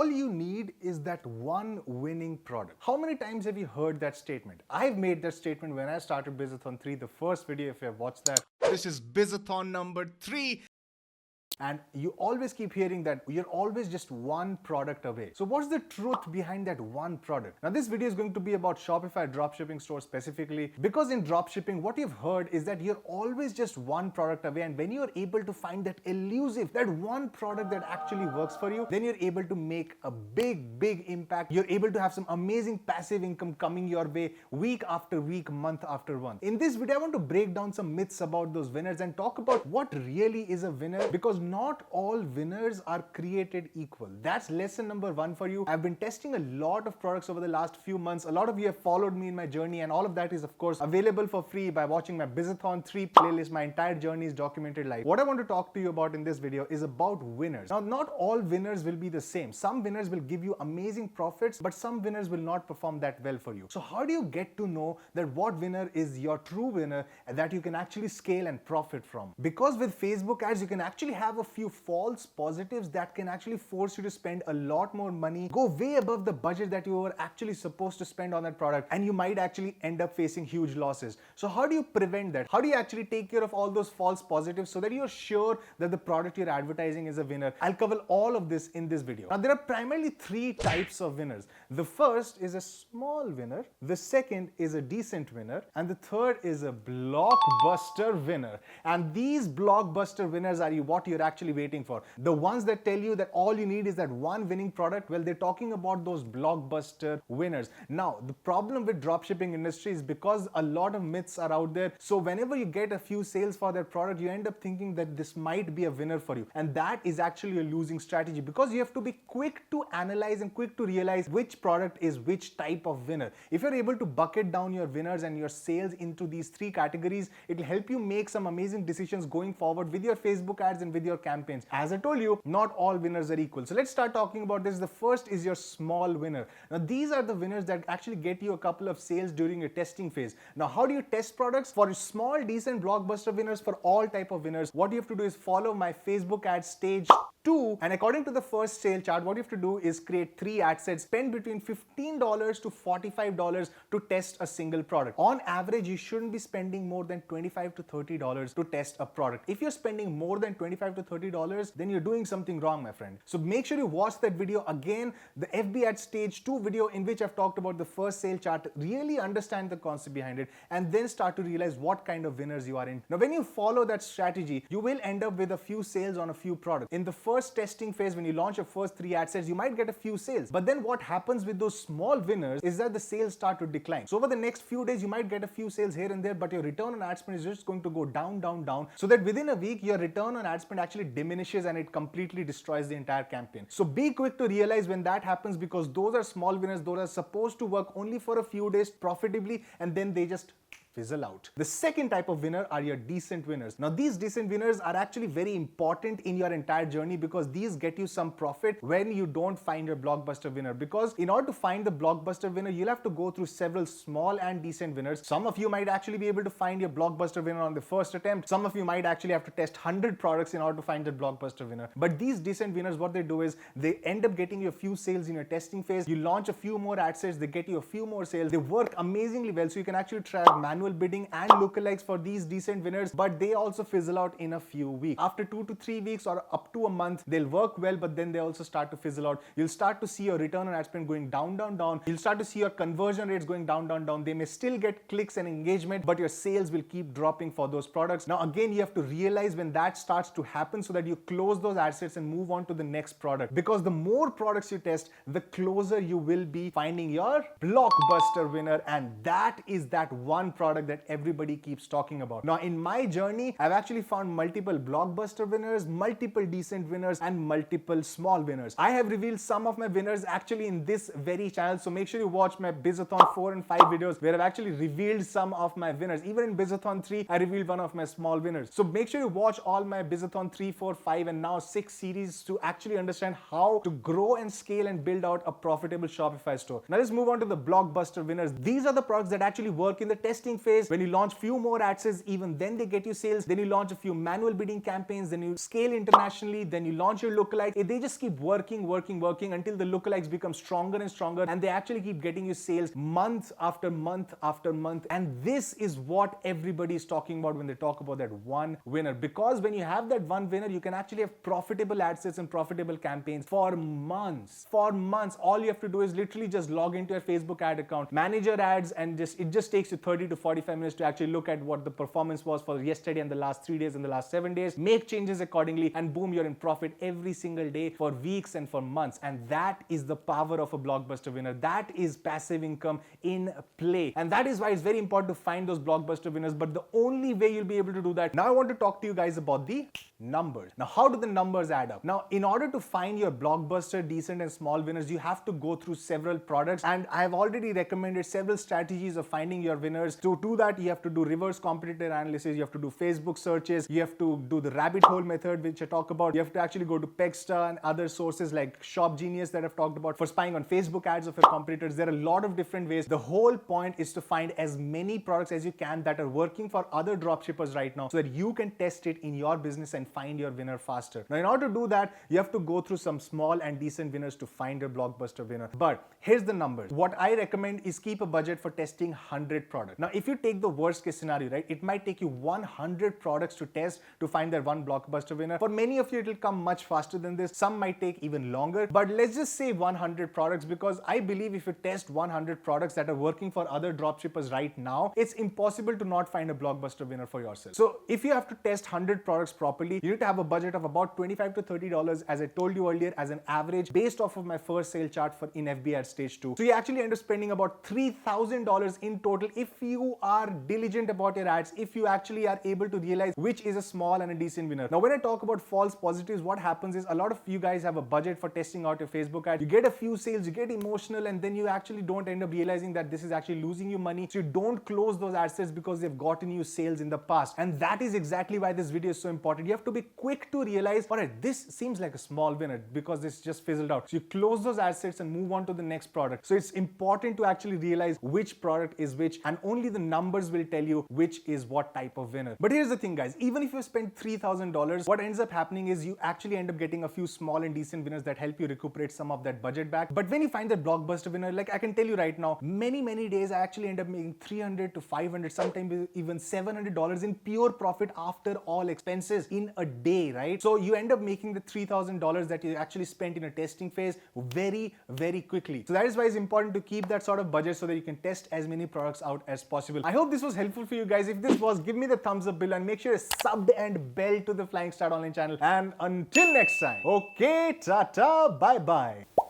all you need is that one winning product. How many times have you heard that statement? I've made that statement when I started Bizathon 3, the first video, if you have watched that. This is Bizathon number 3. And you always keep hearing that you're always just one product away. So what's the truth behind that one product? Now this video is going to be about Shopify dropshipping store specifically, because in dropshipping what you've heard is that you're always just one product away, and when you're able to find that elusive, that one product that actually works for you, then you're able to make a big impact. You're able to have some amazing passive income coming your way week after week, month after month. In this video I want to break down some myths about those winners and talk about what really is a winner, because not all winners are created equal. That's lesson number 1 for you. I've been testing a lot of products over the last few months. A lot of you have followed me in my journey, and all of that is of course available for free by watching my Bizathon 3 playlist. My entire journey is documented live. What I want to talk to you about in this video is about winners. Now, not all winners will be the same. Some winners will give you amazing profits, but some winners will not perform that well for you. So how do you get to know that what winner is your true winner and that you can actually scale and profit from? Because with Facebook ads, you can actually have a few false positives that can actually force you to spend a lot more money, go way above the budget that you were actually supposed to spend on that product, and you might actually end up facing huge losses. So how do you prevent that? How do you actually take care of all those false positives so that you're sure that the product you're advertising is a winner? I'll cover all of this in this video. Now there are primarily 3 types of winners. The first is a small winner, the second is a decent winner, and the third is a blockbuster winner. And these blockbuster winners are what you're actually waiting for. The ones that tell you that all you need is that one winning product, well, they're talking about those blockbuster winners. Now, the problem with dropshipping industry is because a lot of myths are out there. So whenever you get a few sales for that product, you end up thinking that this might be a winner for you. And that is actually a losing strategy, because you have to be quick to analyze and quick to realize which product is which type of winner. If you're able to bucket down your winners and your sales into these 3 categories, it'll help you make some amazing decisions going forward with your Facebook ads and with your campaigns. As I told you, not all winners are equal. So let's start talking about this. The first is your small winner. Now these are the winners that actually get you a couple of sales during your testing phase. Now how do you test products? For small, decent blockbuster winners, for all type of winners, what you have to do is follow my Facebook ad stage 2, and according to the first sale chart, what you have to do is create 3 ad sets, spend between $15 to $45 to test a single product. On average, you shouldn't be spending more than $25 to $30 to test a product. If you're spending more than $25 to $30, then you're doing something wrong, my friend. So make sure you watch that video again, the FB ad stage 2 video, in which I've talked about the first sale chart. Really understand the concept behind it, and then start to realize what kind of winners you are in. Now when you follow that strategy, you will end up with a few sales on a few products. In the first testing phase, when you launch your first 3 ad sets, you might get a few sales. But then what happens with those small winners is that the sales start to decline. So over the next few days, you might get a few sales here and there, but your return on ad spend is just going to go down, so that within a week, your return on ad spend actually diminishes and it completely destroys the entire campaign. So be quick to realize when that happens, because those are small winners. Those are supposed to work only for a few days profitably, and then they just fizzle out. The second type of winner are your decent winners. Now these decent winners are actually very important in your entire journey, because these get you some profit when you don't find your blockbuster winner. Because in order to find the blockbuster winner, you'll have to go through several small and decent winners. Some of you might actually be able to find your blockbuster winner on the first attempt. Some of you might actually have to test 100 products in order to find the blockbuster winner. But these decent winners, what they do is they end up getting you a few sales in your testing phase. You launch a few more ad sets, they get you a few more sales. They work amazingly well, so you can actually try manual bidding and lookalikes for these decent winners, but they also fizzle out in a few weeks. After 2 to 3 weeks or up to a month, they'll work well, but then they also start to fizzle out. You'll start to see your return on ad spend going down. You'll start to see your conversion rates going down. They may still get clicks and engagement, but your sales will keep dropping for those products. Now again, you have to realize when that starts to happen, so that you close those ad sets and move on to the next product. Because the more products you test, the closer you will be finding your blockbuster winner, and that is that one product that everybody keeps talking about. Now in my journey, I've actually found multiple blockbuster winners, multiple decent winners, and multiple small winners. I have revealed some of my winners actually in this very channel, so make sure you watch my Bizathon 4 and 5 videos where I've actually revealed some of my winners. Even in Bizathon 3, I revealed one of my small winners. So make sure you watch all my Bizathon 3, 4, 5 and now 6 series to actually understand how to grow and scale and build out a profitable Shopify store. Now let's move on to the blockbuster winners. These are the products that actually work in the testing testing phase. When you launch few more ad sets, even then they get you sales. Then you launch a few manual bidding campaigns, then you scale internationally, then you launch your lookalikes. They just keep working until the lookalikes become stronger and stronger, and they actually keep getting you sales month after month after month. And this is what everybody is talking about when they talk about that one winner, because when you have that one winner, you can actually have profitable ad sets and profitable campaigns for months. All you have to do is literally just log into your Facebook ad account, manage your ads, and it just takes you 30 to 45 minutes to actually look at what the performance was for yesterday and the last 3 days and the last 7 days, make changes accordingly, and boom, you're in profit every single day for weeks and for months. And that is the power of a Blockbuster winner. That is passive income in play. And that is why it's very important to find those Blockbuster winners. But the only way you'll be able to do that, now I want to talk to you guys about the numbers. Now, how do the numbers add up? Now, in order to find your Blockbuster decent and small winners, you have to go through several products, and I have already recommended several strategies of finding your winners. To do that, you have to do reverse competitor analysis, you have to do Facebook searches, you have to do the rabbit hole method, which I talk about. You have to actually go to Pextra and other sources like Shop Genius that I've talked about for spying on Facebook ads of your competitors. There are a lot of different ways. The whole point is to find as many products as you can that are working for other dropshippers right now, so that you can test it in your business and find your winner faster. Now, in order to do that, you have to go through some small and decent winners to find your Blockbuster winner. But here's the numbers. What I recommend is keep a budget for testing 100 products. Now, if you take the worst case scenario, right, it might take you 100 products to test to find that one Blockbuster winner. For many of you, it'll come much faster than this. Some might take even longer, but let's just say 100 products, because I believe if you test 100 products that are working for other dropshippers right now, it's impossible to not find a Blockbuster winner for yourself. So if you have to test 100 products properly, you need to have a budget of about $25 to $30, as I told you earlier, as an average based off of my first sale chart for in FB at stage 2. So you actually end up spending about $3,000 in total if you are diligent about your ads, if you actually are able to realize which is a small and a decent winner. Now, when I talk about false positives, what happens is a lot of you guys have a budget for testing out your Facebook ad. You get a few sales, you get emotional, and then you actually don't end up realizing that this is actually losing you money. So you don't close those ad sets because they've gotten you sales in the past. And that is exactly why this video is so important. You have to be quick to realize, all right, this seems like a small winner because this just fizzled out. So you close those ad sets and move on to the next product. So it's important to actually realize which product is which, and only the numbers will tell you which is what type of winner. But here's the thing, guys, even if you spend $3,000, what ends up happening is you actually end up getting a few small and decent winners that help you recuperate some of that budget back. But when you find that Blockbuster winner, like I can tell you right now, many days I actually end up making $300 to $500, sometimes even $700 in pure profit after all expenses in a day, right? So you end up making the $3,000 that you actually spent in a testing phase very quickly. So that is why it's important to keep that sort of budget so that you can test as many products out as possible. I hope this was helpful for you guys. If this was, give me the thumbs up below and make sure you subbed and bell to the Flying Start Online channel. And until next time, okay, ta-ta, bye-bye.